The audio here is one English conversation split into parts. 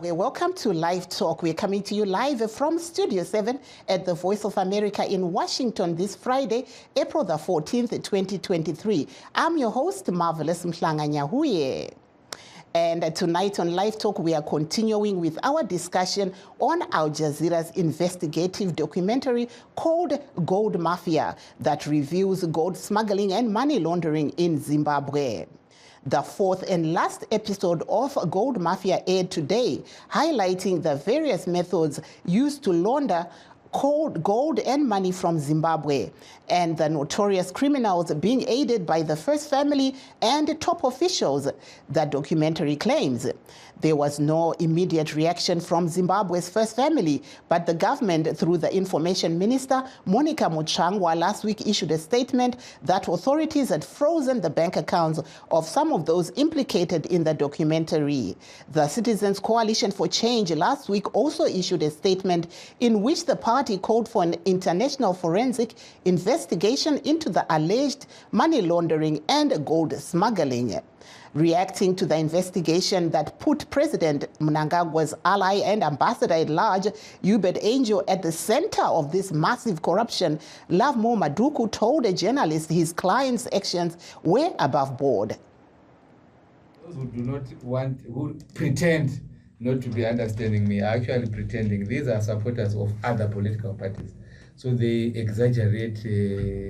Zimbabwe. Welcome to Live Talk. We're coming to you live from Studio 7 at the Voice of America in Washington this Friday, April the 14th, 2023. I'm your host, Marvelous Mhlanga-Nyahuye. And tonight on Live Talk, we are continuing with our discussion on Al Jazeera's investigative documentary called Gold Mafia that reveals gold smuggling and money laundering in Zimbabwe. The fourth and last episode of Gold Mafia aired today, highlighting the various methods used to launder gold and money from Zimbabwe, and the notorious criminals being aided by the first family and top officials, the documentary claims. There was no immediate reaction from Zimbabwe's first family, but the government, through the information minister, Monica Muchangwa, last week issued a statement that authorities had frozen the bank accounts of some of those implicated in the documentary. The Citizens Coalition for Change last week also issued a statement in which the party called for an international forensic investigation into the alleged money laundering and gold smuggling. Reacting to the investigation that put President Mnangagwa's ally and ambassador at large, Hubert Angel, at the center of this massive corruption, Lovemore Maduku told a journalist his client's actions were above board. Those who do not want, who pretend not to be understanding me, are actually pretending. These are supporters of other political parties. So they exaggerate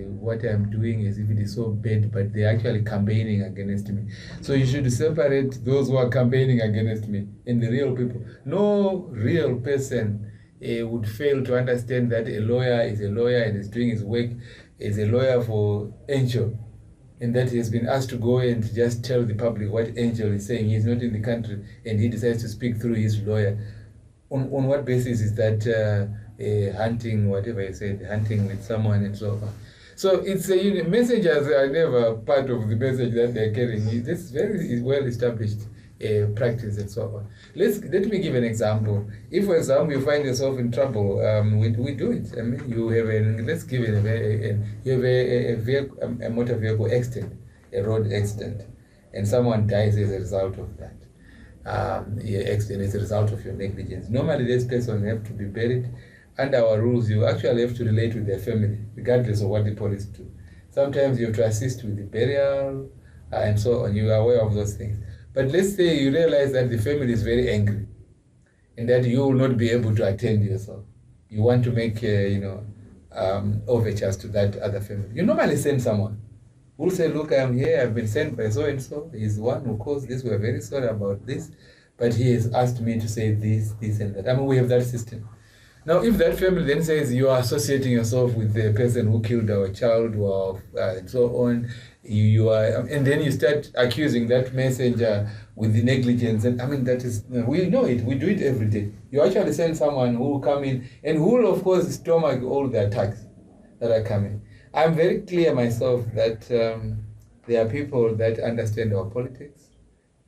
what I'm doing as if it is so bad, but they're actually campaigning against me. So you should separate those who are campaigning against me and the real people. No real person would fail to understand that a lawyer is a lawyer and is doing his work as a lawyer for Angel, and that he has been asked to go and just tell the public what Angel is saying. He's not in the country and he decides to speak through his lawyer. On what basis is that hunting, whatever you said, hunting with someone and so on? So it's messengers are never part of the message that they're carrying. This is very well established practice and so on. Let me give an example. If, for example, you find yourself in trouble, we do it. I mean, you have a motor vehicle accident, a road accident, and someone dies as a result of that. Accident as a result of your negligence. Normally, this person have to be buried. Under our rules, you actually have to relate with their family, regardless of what the police do. Sometimes you have to assist with the burial and so on. You are aware of those things. But let's say you realize that the family is very angry and that you will not be able to attend yourself. You want to make, overtures to that other family. You normally send someone who will say, look, I'm here, I've been sent by so-and-so. He's the one who caused this. We're very sorry about this. But he has asked me to say this, this, and that. I mean, we have that system. Now, if that family then says you are associating yourself with the person who killed our child or and so on, you are, and then you start accusing that messenger with the negligence, and I mean, that is, we know it, we do it every day. You actually send someone who will come in and who will, of course, stomach all the attacks that are coming. I'm very clear myself that there are people that understand our politics.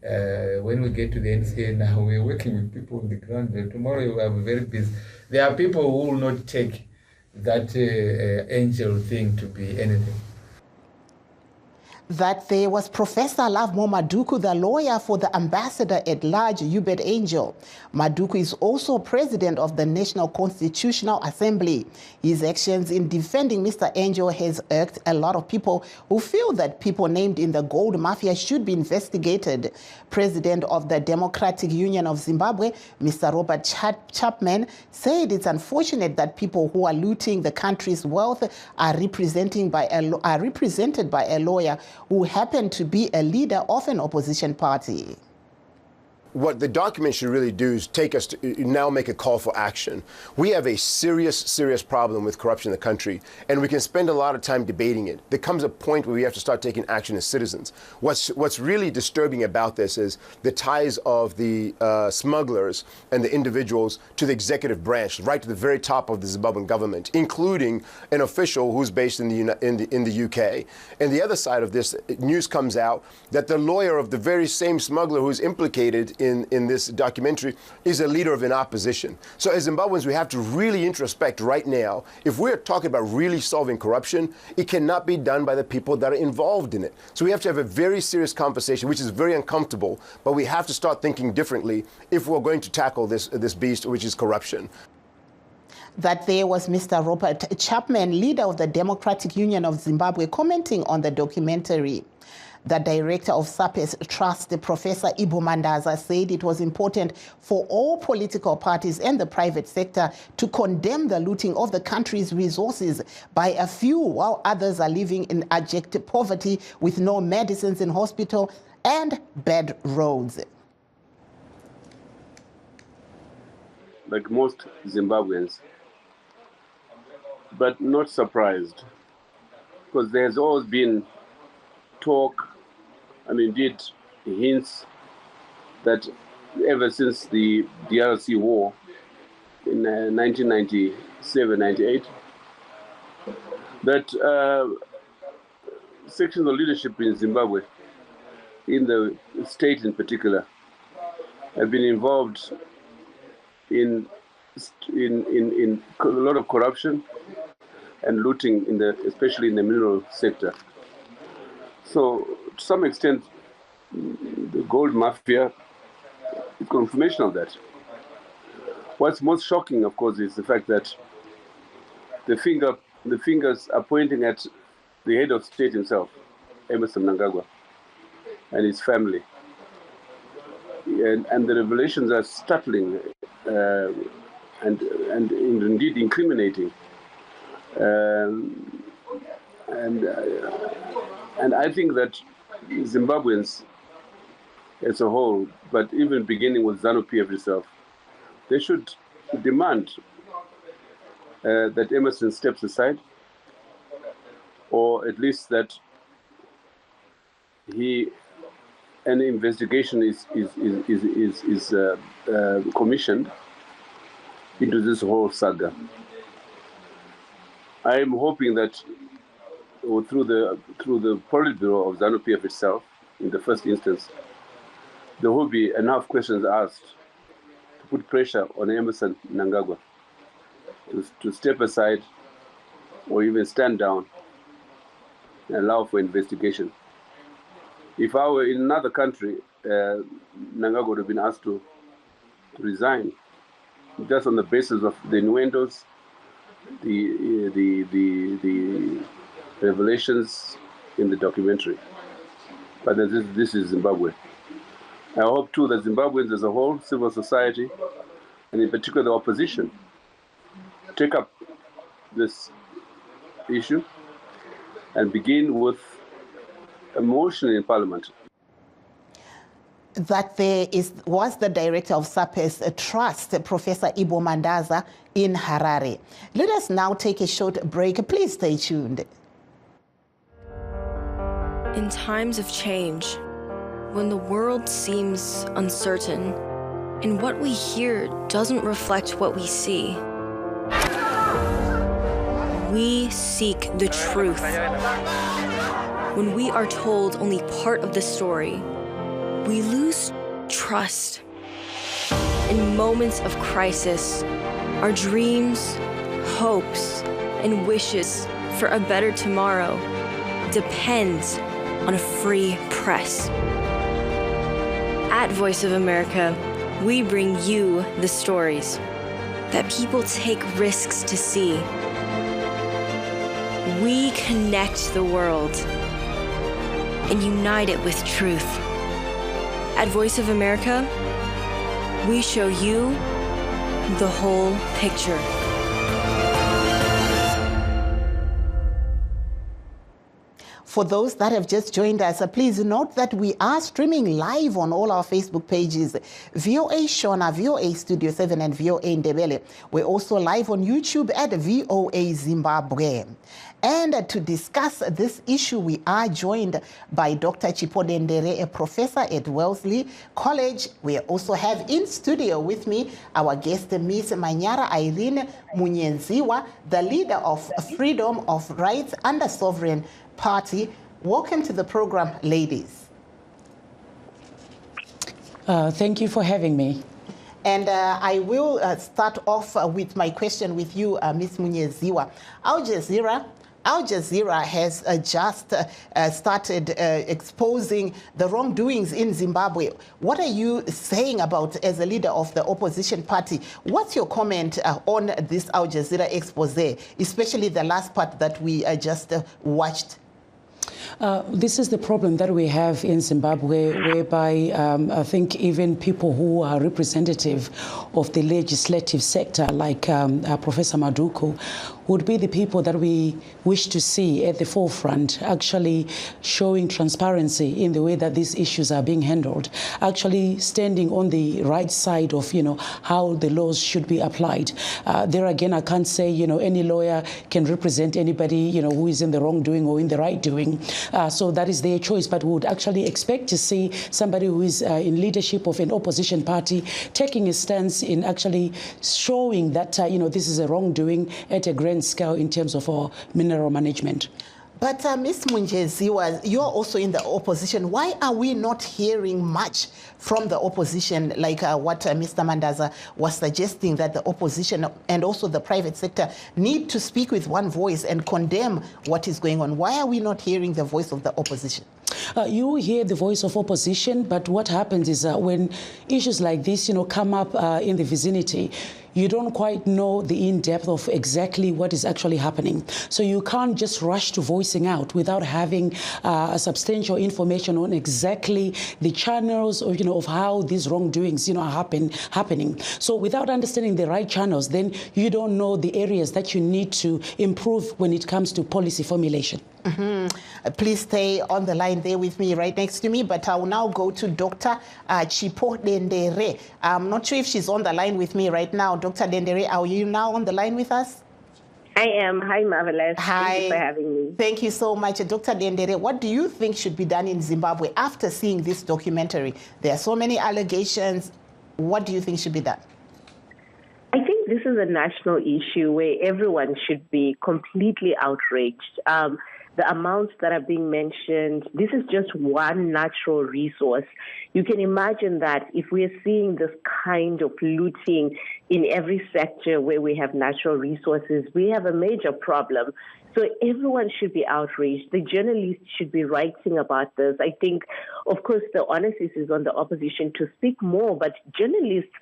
When we get to the NCA now, we're working with people on the ground. Tomorrow we are very busy. There are people who will not take that angel thing to be anything. That there was Professor Lovemore Maduku, the lawyer for the ambassador at large, Hubert Angel. Maduku is also president of the National Constitutional Assembly. His actions in defending Mr. Angel has irked a lot of people who feel that people named in the gold mafia should be investigated. President of the Democratic Union of Zimbabwe, Mr. Robert Chapman, said it's unfortunate that people who are looting the country's wealth are represented by a lawyer who happened to be a leader of an opposition party. What the document should really do is take us to now make a call for action. We have a serious problem with corruption in the country, and we can spend a lot of time debating it. There comes a point where we have to start taking action as citizens. What's really disturbing about this is the ties of the smugglers and the individuals to the executive branch, right to the very top of the Zimbabwean government, including an official who's based in the UK. And the other side of this, news comes out that the lawyer of the very same smuggler who's implicated in this documentary is a leader of an opposition. So as Zimbabweans, we have to really introspect right now. If we're talking about really solving corruption, it cannot be done by the people that are involved in it. So we have to have a very serious conversation, which is very uncomfortable, but we have to start thinking differently if we're going to tackle this beast, which is corruption. That there was Mr. Robert Chapman, leader of the Democratic Union of Zimbabwe, commenting on the documentary. The director of SAPES Trust, Professor Ibu Mandaza, said it was important for all political parties and the private sector to condemn the looting of the country's resources by a few, while others are living in abject poverty with no medicines in hospital and bad roads. Like most Zimbabweans, but not surprised, because there's always been talk, and indeed hints, that ever since the DRC war in 1997-98, that sections of leadership in Zimbabwe, in the state in particular, have been involved in a lot of corruption and looting, especially in the mineral sector. So, to some extent, the gold mafia is confirmation of that. What's most shocking, of course, is the fact that the fingers are pointing at the head of state himself, Emmerson Mnangagwa, and his family. And the revelations are startling and indeed incriminating. And I think that Zimbabweans as a whole, but even beginning with ZANU-PF itself, they should demand that Emmerson steps aside, or at least that an investigation is commissioned into this whole saga. I am hoping that through the Politburo of ZANU-PF itself, in the first instance, there will be enough questions asked to put pressure on Emmerson Mnangagwa to step aside or even stand down and allow for investigation. If I were in another country, Mnangagwa would have been asked to resign, just on the basis of the innuendos, the revelations in the documentary. But this is Zimbabwe. I hope too that Zimbabweans as a whole, civil society, and in particular the opposition, take up this issue and begin with a motion in Parliament. That was the director of SAPES Trust, Professor Ibu Mandaza, in Harare. Let us now take a short break. Please stay tuned. In times of change, when the world seems uncertain and what we hear doesn't reflect what we see, we seek the truth. When we are told only part of the story, we lose trust. In moments of crisis, our dreams, hopes, and wishes for a better tomorrow depends on a free press. At Voice of America, we bring you the stories that people take risks to see. We connect the world and unite it with truth. At Voice of America, we show you the whole picture. For those that have just joined us, please note that we are streaming live on all our Facebook pages, VOA Shona, VOA Studio 7, and VOA Ndebele. We're also live on YouTube at VOA Zimbabwe. And to discuss this issue, we are joined by Dr. Chipodendere, a professor at Wellesley College. We also have in studio with me our guest, Ms. Manyara Irene Munyenziwa, the leader of Freedom of Rights under Sovereign Party. Welcome to the program, ladies. Thank you for having me. And I will start off with my question with you, Ms. Munyeziwa. Al Jazeera has just started exposing the wrongdoings in Zimbabwe. What are you saying about, as a leader of the opposition party, what's your comment on this Al Jazeera expose, especially the last part that we just watched? This is the problem that we have in Zimbabwe, whereby I think even people who are representative of the legislative sector, like Professor Maduku, would be the people that we wish to see at the forefront, actually showing transparency in the way that these issues are being handled, actually standing on the right side of, how the laws should be applied. There again, I can't say, any lawyer can represent anybody, who is in the wrongdoing or in the right doing. So that is their choice, but we would actually expect to see somebody who is in leadership of an opposition party taking a stance in actually showing that, this is a wrongdoing at a grand scale in terms of our mineral management. But Ms. Munyeziwa, you're also in the opposition. Why are we not hearing much from the opposition, like what Mr. Mandaza was suggesting, that the opposition and also the private sector need to speak with one voice and condemn what is going on? Why are we not hearing the voice of the opposition? You hear the voice of opposition, but what happens is when issues like this, come up in the vicinity, you don't quite know the in-depth of exactly what is actually happening. So you can't just rush to voicing out without having substantial information on exactly the channels or, of how these wrongdoings, are happening. So without understanding the right channels, then you don't know the areas that you need to improve when it comes to policy formulation. Mm-hmm. Please stay on the line there with me, right next to me, but I will now go to Dr. Chipo Dendere. I'm not sure if she's on the line with me right now. Dr. Dendere, are you now on the line with us? I am. Hi, Marvelous. Hi. Thank you for having me. Thank you so much. Dr. Dendere, what do you think should be done in Zimbabwe after seeing this documentary? There are so many allegations. What do you think should be done? I think this is a national issue where everyone should be completely outraged. The amounts that are being mentioned, this is just one natural resource. You can imagine that if we're seeing this kind of looting in every sector where we have natural resources, we have a major problem. So everyone should be outraged. The journalists should be writing about this. I think, of course, the onus is on the opposition to speak more, but journalists,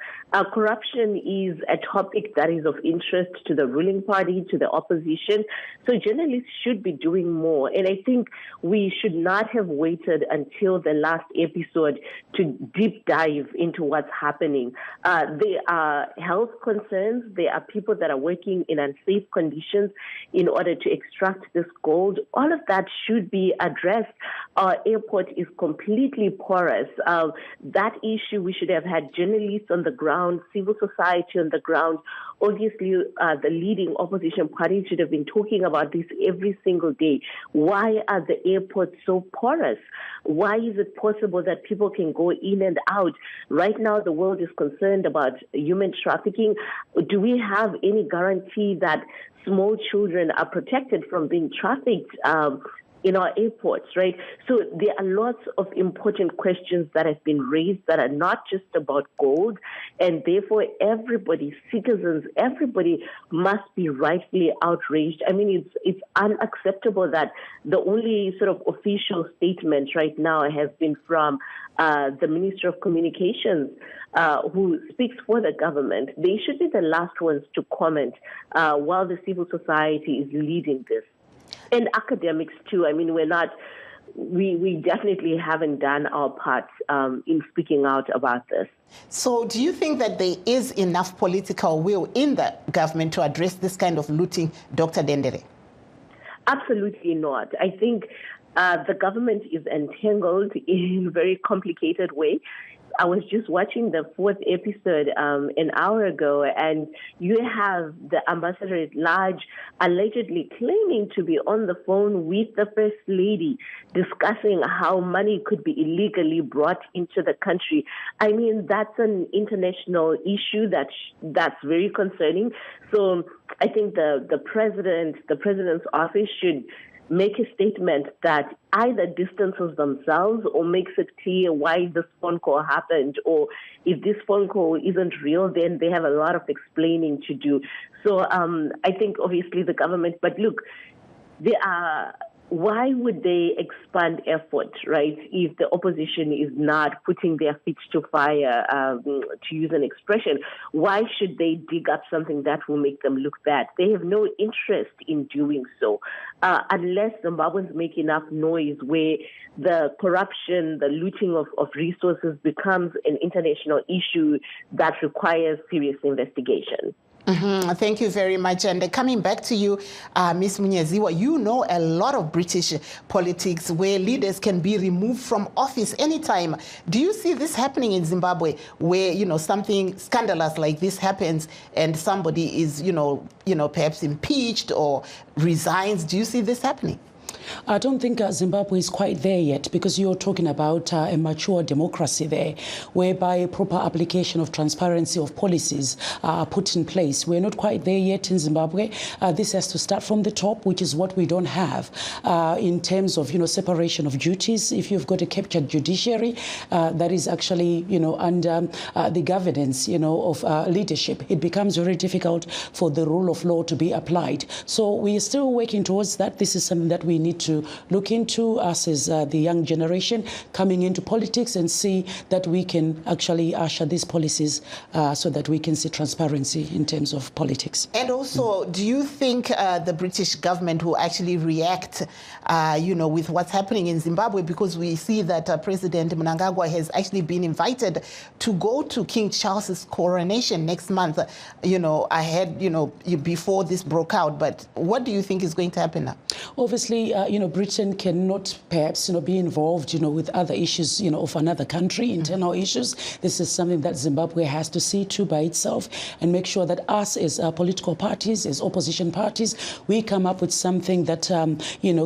corruption is a topic that is of interest to the ruling party, to the opposition. So journalists should be doing more. And I think we should not have waited until the last episode to deep dive into what's happening. There are health concerns. There are people that are working in unsafe conditions in order to extract this gold. All of that should be addressed. Our airport is completely porous. That issue, we should have had journalists on the ground, civil society on the ground. Obviously, the leading opposition parties should have been talking about this every single day. Why are the airports so porous? Why is it possible that people can go in and out? Right now, the world is concerned about human trafficking. Do we have any guarantee that small children are protected from being trafficked in our airports, right? So there are lots of important questions that have been raised that are not just about gold, and therefore everybody, citizens, everybody must be rightfully outraged. I mean, it's unacceptable that the only sort of official statement right now has been from the Minister of Communications, who speaks for the government. They should be the last ones to comment while the civil society is leading this. And academics too. I mean, we definitely haven't done our part in speaking out about this. So do you think that there is enough political will in the government to address this kind of looting, Dr. Dendere? Absolutely not. I think the government is entangled in a very complicated way. I was just watching the fourth episode an hour ago, and you have the ambassador at large allegedly claiming to be on the phone with the First Lady discussing how money could be illegally brought into the country. I mean, that's an international issue that's very concerning. So I think the president's office should make a statement that either distances themselves or makes it clear why this phone call happened, or if this phone call isn't real, then they have a lot of explaining to do. So I think obviously the government, but look, why would they expand effort, right, if the opposition is not putting their feet to fire, to use an expression? Why should they dig up something that will make them look bad? They have no interest in doing so, unless Zimbabweans make enough noise where the corruption, the looting of resources becomes an international issue that requires serious investigation. Thank you very much. And coming back to you, Ms. Munyeziwa, you know a lot of British politics where leaders can be removed from office anytime. Do you see this happening in Zimbabwe where, something scandalous like this happens and somebody is, perhaps impeached or resigns? Do you see this happening? I don't think Zimbabwe is quite there yet, because you're talking about a mature democracy there, whereby proper application of transparency of policies are put in place. We're not quite there yet in Zimbabwe. This has to start from the top, which is what we don't have in terms of, separation of duties. If you've got a captured judiciary that is actually, under the governance, of leadership, it becomes very difficult for the rule of law to be applied. So we are still working towards that. This is something that we need to look into, us as the young generation coming into politics, and see that we can actually usher these policies so that we can see transparency in terms of politics. And also, do you think the British government will actually react, with what's happening in Zimbabwe? Because we see that President Mnangagwa has actually been invited to go to King Charles's coronation next month, ahead, before this broke out. But what do you think is going to happen now? Obviously, Britain cannot perhaps, be involved, with other issues, of another country, internal issues. This is something that Zimbabwe has to see to by itself and make sure that us as political parties, as opposition parties, we come up with something that,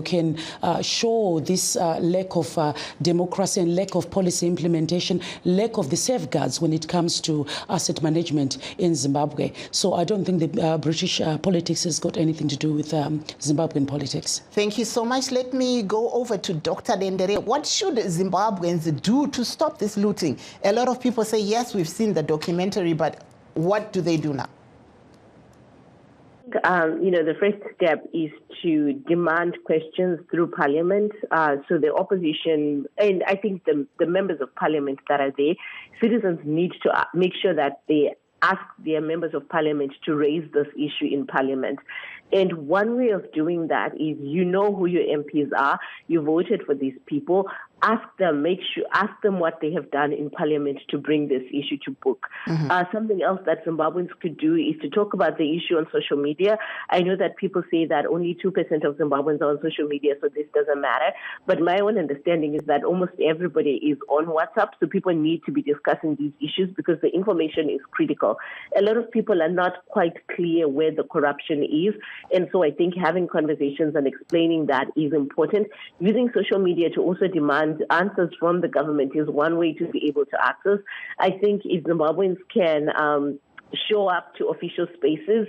can show this lack of democracy and lack of policy implementation, lack of the safeguards when it comes to asset management in Zimbabwe. So I don't think the British politics has got anything to do with Zimbabwean politics. Thank you so much. Let me go over to Dr. Dendere. What should Zimbabweans do to stop this looting? A lot of people say, yes, we've seen the documentary, but what do they do now? The first step is to demand questions through Parliament. So the opposition, and I think the members of Parliament that are there, citizens need to make sure that they ask their members of Parliament to raise this issue in Parliament. And one way of doing that is, who your MPs are, you voted for these people, ask them what they have done in Parliament to bring this issue to book. Something else that Zimbabweans could do is to talk about the issue on social media. I know that people say that only 2% of Zimbabweans are on social media, so this doesn't matter. But my own understanding is that almost everybody is on WhatsApp, so people need to be discussing these issues because the information is critical. A lot of people are not quite clear where the corruption is, and so I think having conversations and explaining that is important. Using social media to also demand answers from the government is one way to be able to access. I think if Zimbabweans can show up to official spaces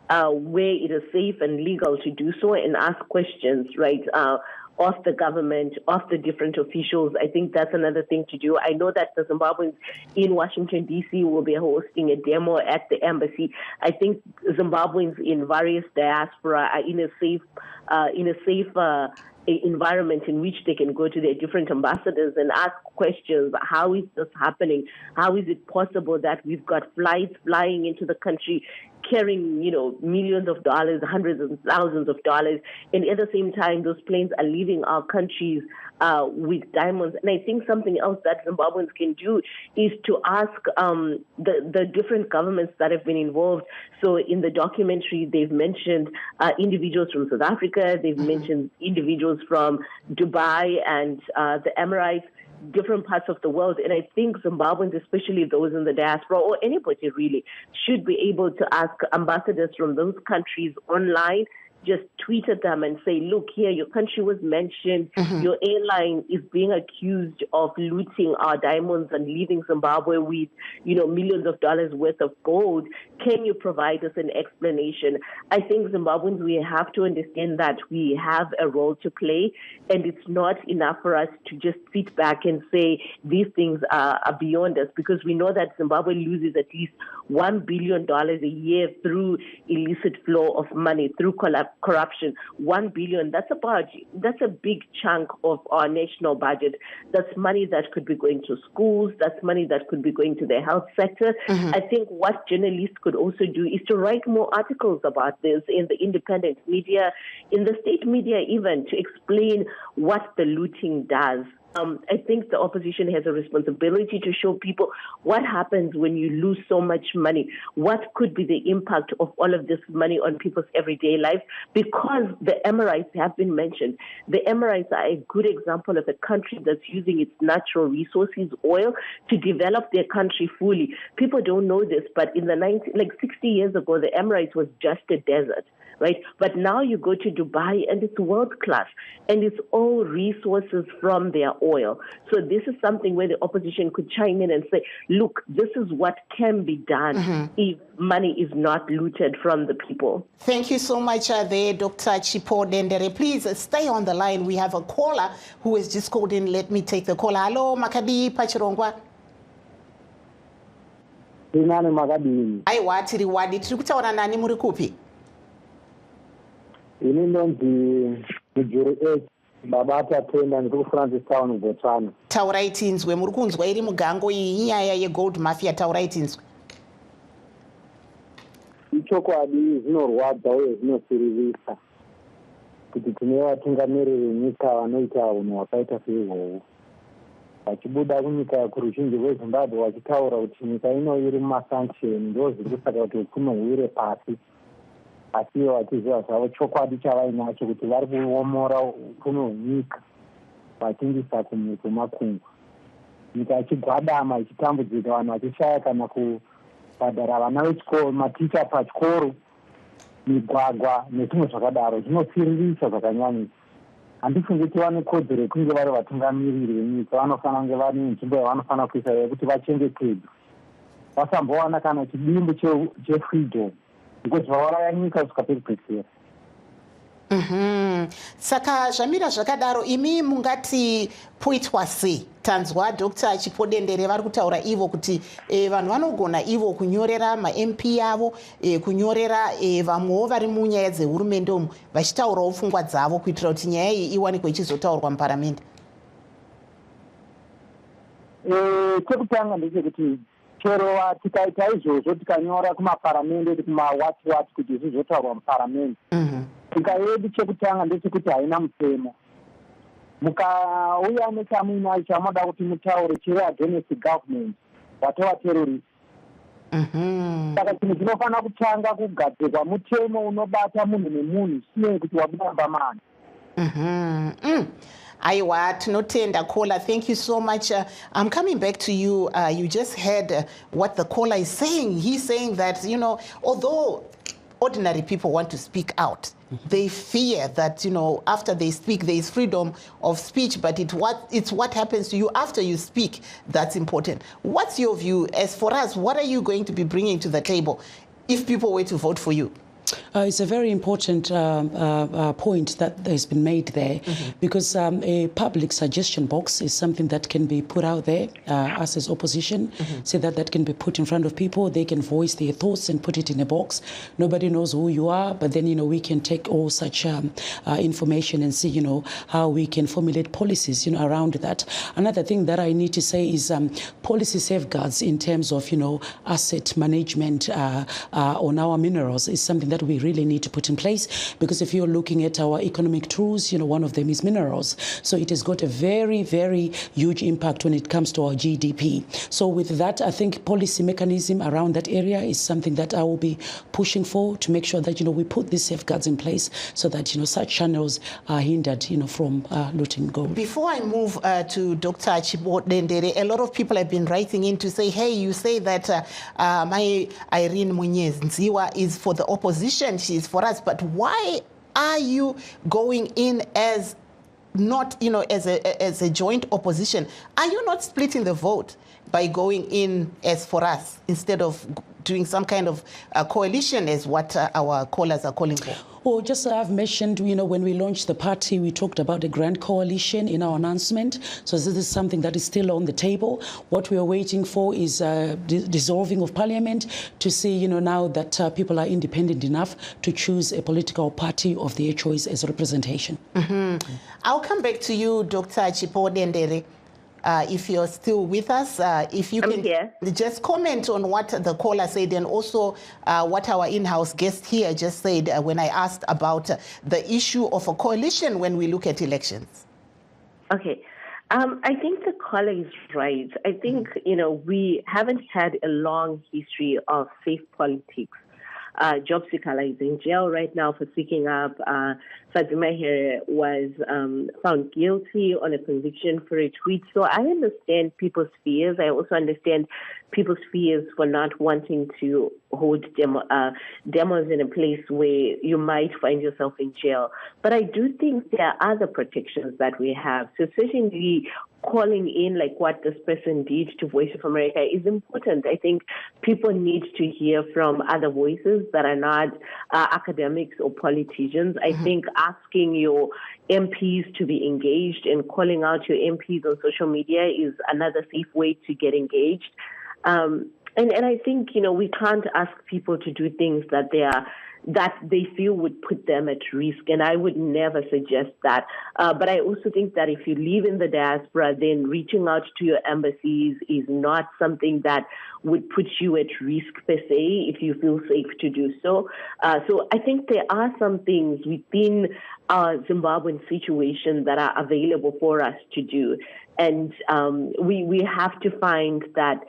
where it is safe and legal to do so and ask questions, right, of the government, of the different officials, I think that's another thing to do. I know that the Zimbabweans in Washington, D.C. will be hosting a demo at the embassy. I think Zimbabweans in various diaspora are in a safe environment in which they can go to their different ambassadors and ask questions. How is this happening? How is it possible that we've got flights flying into the country carrying, millions of dollars, hundreds of thousands of dollars, and at the same time, those planes are leaving our countries with diamonds. And I think something else that Zimbabweans can do is to ask the different governments that have been involved. So in the documentary, they've mentioned individuals from South Africa, they've mentioned individuals from Dubai and the Emirates, different parts of the world. And I think Zimbabweans, especially those in the diaspora or anybody really, should be able to ask ambassadors from those countries online just tweet at them and say, look, here, your country was mentioned. Your airline is being accused of looting our diamonds and leaving Zimbabwe with, millions of dollars worth of gold. Can you provide us an explanation? I think Zimbabweans, we have to understand that we have a role to play, and it's not enough for us to just sit back and say these things are beyond us, because we know that Zimbabwe loses at least $1 billion a year through illicit flow of money, through corruption. 1 billion, that's a big chunk of our national budget. That's money that could be going to schools, that's money that could be going to the health sector. I think what journalists could also do is to write more articles about this in the independent media, in the state media even, to explain what the looting does. I think the opposition has a responsibility to show people what happens when you lose so much money. What could be the impact of all of this money on people's everyday lives? Because the Emirates have been mentioned. The Emirates are a good example of a country that's using its natural resources, oil, to develop their country fully. People don't know this, but in the 60 years ago, the Emirates was just a desert. Right? But now you go to Dubai and it's world class, and it's all resources from their oil. So this is something where the opposition could chime in and say, look, this is what can be done if money is not looted from the people. Thank you so much there, Dr. Chipodendere. Please stay on the line. We have a caller who has just called in. Let me take the caller. Hello, Makadi Pachirongwa. Aiwa tiri wadi tiri kutaura nani muri kupi? Ini ndonzi mujuru babata tenda ndiri kuFrancis Town Botswana. Taura itinzwe muri kunzwa iri mugango iyi nyaya yegold mafia, taura itinzwe. Ichokwadi zvinorwadza uye zvinosiririsa kuti tine vatungamiriri venyika vanoita unhu hwakaita seihwohwo, vachibuda kunyika kuruzhinji rweZimbabwe vachitaura kuti nyika ino iri mumasanction, ndozviri kusaka kuti upfumi huwire pasi. Asi vachiziva zvavo chokwadi chavainacho kuti vari kuomora upfumi hwenyika vachindisa kumakungwa, nyika ichigwadama ichitambudzika, vanhu vachishaya kana kubhadhara vana vechikoro, maticha pachikoro, migwagwa nezvimwe zvakadaro. Zvinosiririsa zvakanyanyisa. Handifungi kuti vane kodzero yekunge vari vatungamiriri venyika. Vanofanira kunge vari nzvimbo yavanofanira kuisa yekuti vachengetedzwe, vasambowana kana chidimbu chefreedom, because vauraya nyika zvikapedzisira. Saka zvamira zvakadaro, imi mungati poitwa sei? Tanzwa Dr. Chipodendere vari kutaura ivo kuti vanhu vanogona ivo kunyorera ma-MP yavo, kunyorera vamwewo vari munyaya dzehurumende umu, vachitaurawo pfungwa dzavo kuitira kuti nyaya iyi iwanikwe ichizotaurwa muparamende. Chekutanga ndechekuti chero tikaita izvozvo tikanyora kumaparamende, kumawati kuti zvizotaurwa muparamende, nyika yedu chekutanga ndechekuti haina mutemo. Mukauya nechamuinacho chamoda kuti mutaure chiri against government, watova terrorist. Saka chinhu chinofanira kutanga kugadzirwa mutemo unobata munhu nemunhu, zvisinei kuti wabuda mbamani. Aiwa, tinotenda caller. Thank you so much. I'm coming back to you. You just heard what the caller is saying. He's saying that, although ordinary people want to speak out, they fear that, after they speak, there is freedom of speech, but it's what happens to you after you speak that's important. What's your view? As for us, what are you going to be bringing to the table if people were to vote for you? It's a very important point that has been made there, because a public suggestion box is something that can be put out there, us as opposition, so that can be put in front of people. They can voice their thoughts and put it in a box. Nobody knows who you are, but then, we can take all such information and see, how we can formulate policies, around that. Another thing that I need to say is policy safeguards in terms of, asset management on our minerals is something that we really need to put in place, because if you're looking at our economic tools, one of them is minerals. So it has got a very, very huge impact when it comes to our GDP. So with that, I think policy mechanism around that area is something that I will be pushing for, to make sure that, we put these safeguards in place so that, such channels are hindered, from looting gold. Before I move to Dr. Chipodendere, a lot of people have been writing in to say, hey, you say that my Irene Munyez Nziwa is for the opposition, she is for us, but why Are you going in as not, as a joint opposition? Are you not splitting the vote by going in as for us instead of doing some kind of coalition as what our callers are calling for? Well, just as I've mentioned, when we launched the party, we talked about a grand coalition in our announcement. So this is something that is still on the table. What we are waiting for is dissolving of parliament to see, now that people are independent enough to choose a political party of their choice as representation. Mm-hmm. I'll come back to you, Dr. Chipodendere. If you're still with us, if you can just comment on what the caller said and also what our in-house guest here just said when I asked about the issue of a coalition when we look at elections. Okay. I think the caller is right. I think, we haven't had a long history of safe politics. Job seeker is in jail right now for speaking up. Fatima here was found guilty on a conviction for a tweet. So I understand people's fears. I also understand people's fears for not wanting to hold demos in a place where you might find yourself in jail. But I do think there are other protections that we have. So certainly calling in like what this person did to Voice of America is important. I think people need to hear from other voices that are not academics or politicians. I think asking your MPs to be engaged and calling out your MPs on social media is another safe way to get engaged. And I think, we can't ask people to do things that they feel would put them at risk, and I would never suggest that. But I also think that if you live in the diaspora, then reaching out to your embassies is not something that would put you at risk per se if you feel safe to do so. So I think there are some things within our Zimbabwean situation that are available for us to do. And we have to find that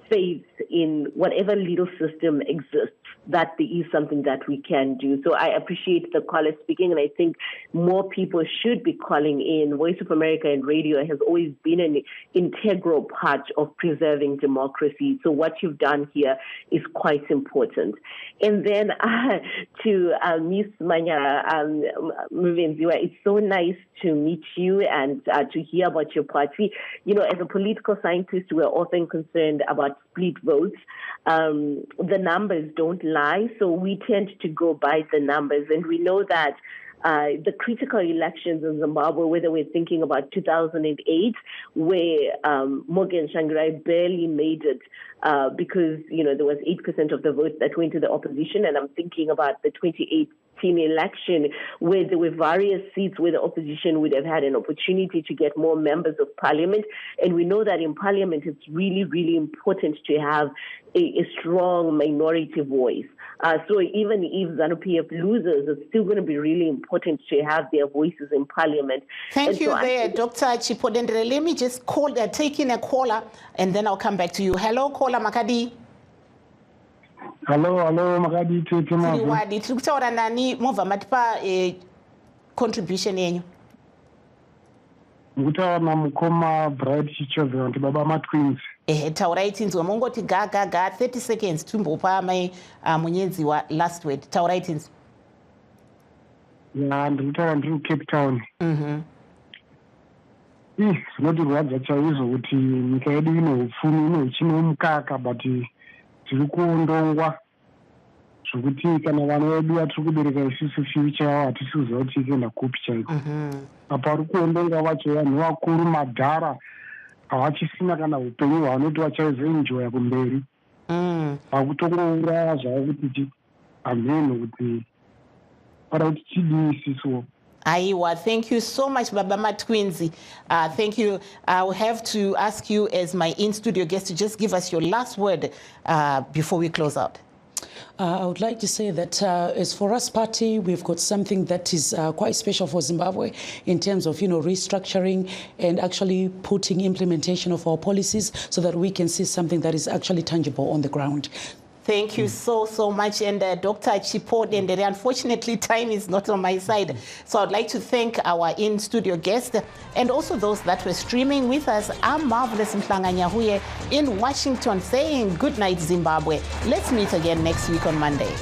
faith in whatever legal system exists, that there is something that we can do. So I appreciate the caller speaking, and I think more people should be calling in. Voice of America and radio has always been an integral part of preserving democracy. So what you've done here is quite important. And then to Ms. Manya Mvenziwa, it's so nice to meet you and to hear about your party. As a political scientist, we're often concerned about split votes. The numbers don't lie, so we tend to go by the numbers. And we know that the critical elections in Zimbabwe, whether we're thinking about 2008, where Morgan Tsvangirai barely made it because, there was 8% of the votes that went to the opposition. And I'm thinking about the 2018 election where there were various seats where the opposition would have had an opportunity to get more members of parliament. And we know that in parliament, it's really, really important to have a strong minority voice. So even if ZANU-PF loses, it's still going to be really important to have their voices in parliament. Thank you there, Dr. Chipodendere. Let me just take in a caller, and then I'll come back to you. Hello, caller Makadi. Hello, Makadi. Tiri kutaura nani mova matipa contribution yenyu. Ngutaura namukoma Bright Chichove ndi baba Matwins. Taurai tinzwa mongoti ga 30 seconds tumbopa mai munyenzi wa last word. Taurai tinzwa. Ya ndikutaura ndiri Cape Town. Zvinotirwadza chaizvo kuti nyika yedu ine upfumi, ine uchine mukaka, but tiri kuondongwa zvokuti kana vana vedu vatiri kubereka isusu future yavo hatisi kuziva kuti ikuenda kupi chaiko. Apa vari kuondongwa vacho vanhu vakuru madhara havachisina kana upenyu hwavanoti vachazoenjoya kumberi. Vakutongouraya zvavo kuti hameno kuti pada kuti chidii isiso. Aiwa, thank you so much, Baba Matwinzi. Thank you. I'll have to ask you as my in-studio guest to just give us your last word before we close out. I would like to say that as for us party, we've got something that is quite special for Zimbabwe in terms of, restructuring and actually putting implementation of our policies so that we can see something that is actually tangible on the ground. Thank you so much. And Dr. Chipodendere, unfortunately, time is not on my side. So I'd like to thank our in-studio guest and also those that were streaming with us. I'm Marvelous Mhlanga-Nyahuye in Washington saying good night, Zimbabwe. Let's meet again next week on Monday.